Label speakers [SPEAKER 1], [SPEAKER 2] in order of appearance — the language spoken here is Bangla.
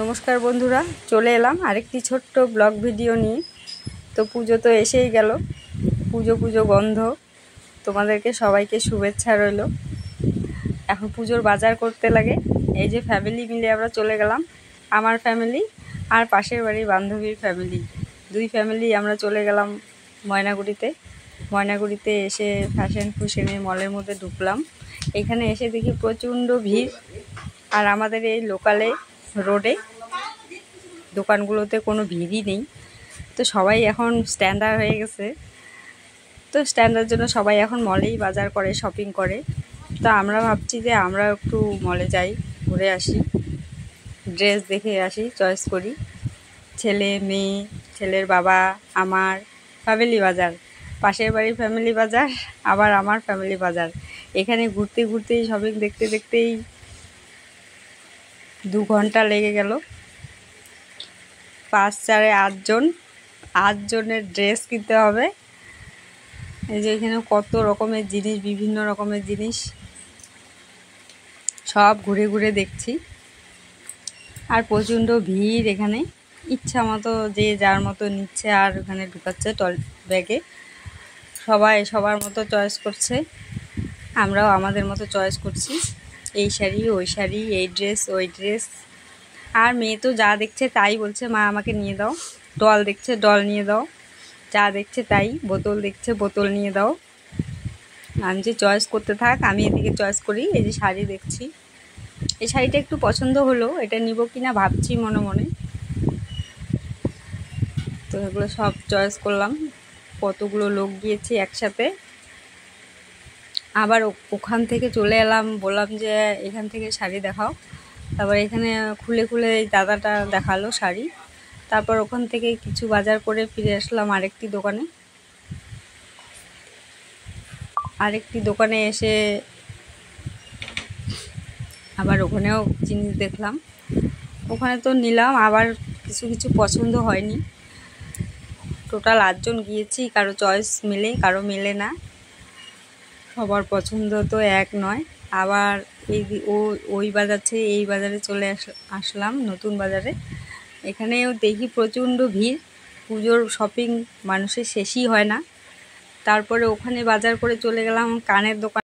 [SPEAKER 1] নমস্কার বন্ধুরা, চলে এলাম আরেকটি ছোট্ট ব্লগ ভিডিও নিয়ে। তো পুজো তো এসেই গেল, পুজো পুজো গন্ধ। তোমাদেরকে সবাইকে শুভেচ্ছা রইল। এখন পুজোর বাজার করতে লাগে। এই যে ফ্যামিলি মিলে আমরা চলে গেলাম, আমার ফ্যামিলি আর পাশের বাড়ির বান্ধবীর ফ্যামিলি, দুই ফ্যামিলি আমরা চলে গেলাম ময়নাগুড়িতে এসে ফ্যাশন ফুশনের মলের মধ্যে ঢুকলাম। এখানে এসে দেখি প্রচণ্ড ভিড়। আর আমাদের এই লোকালে রোডে দোকানগুলোতে কোনো ভিড়ই নেই। তো সবাই এখন স্ট্যান্ডার্ড হয়ে গেছে। তো স্ট্যান্ডার্ড জন্য সবাই এখন মলেই বাজার করে, শপিং করে। তো আমরা ভাবছি যে আমরা একটু মলে যাই, ঘুরে আসি, ড্রেস দেখে আসি, চয়েস করি। ছেলে মেয়ে, ছেলের বাবা, আমার ফ্যামিলি বাজার, পাশের বাড়ির ফ্যামিলি বাজার, আবার আমার ফ্যামিলি বাজার। এখানে ঘুরতে ঘুরতেই, শপিং দেখতে দেখতেই 2 ঘন্টা লেগে গেল। 5 4 8 জনের ড্রেস কিনতে হবে। এই যে এখানে কত রকমের জিনিস, বিভিন্ন রকমের জিনিস সব ঘুরে ঘুরে দেখছি। আর প্রচণ্ড ভিড় এখানে, ইচ্ছা মতো যে যার মতো নিচ্ছে আর ওখানে ঢুকাচ্ছে ব্যাগে। সবাই সবার মতো চয়েস করছে, আমরাও আমাদের মতো চয়েস করছি। এই শাড়ি, ওই শাড়ি, এই ড্রেস, ওই ড্রেস। আর মেয়ে তো যা দেখছে তাই বলছে, মা আমাকে নিয়ে দাও। ডল দেখছে, ডল নিয়ে দাও। যা দেখছে তাই, বোতল দেখছে, বোতল নিয়ে দাও। আমি যে চয়েস করতে থাক, আমি এদিকে চয়েস করি। এই যে শাড়ি দেখছি, এই শাড়িটা একটু পছন্দ হলো, এটা নিব কিনা ভাবছি মনে মনে। তো এগুলো সব চয়েস করলাম। কতগুলো লোক গিয়েছি একসাথে। আবার ওখান থেকে চলে এলাম, বললাম যে এখান থেকে শাড়ি দেখাও। তারপর এখানে খুলে খুলে এই দাদাটা দেখালো শাড়ি। তারপর ওখান থেকে কিছু বাজার করে ফিরে আসলাম আরেকটি দোকানে এসে আবার ওখানেও জিনিস দেখলাম। ওখানে তো নিলাম, আবার কিছু কিছু পছন্দ হয়নি। টোটাল 8 জন গিয়েছি, কারো চয়েস মেলে, কারো মেলে না। সবার পছন্দ তো এক নয়। আবার ওই বাজার থেকে এই বাজারে চলে আসলাম, নতুন বাজারে। এখানেও দেখি প্রচণ্ড ভিড়। পুজোর শপিং মানুষের শেষই হয় না। তারপরে ওখানে বাজার করে চলে গেলাম কানের দোকান।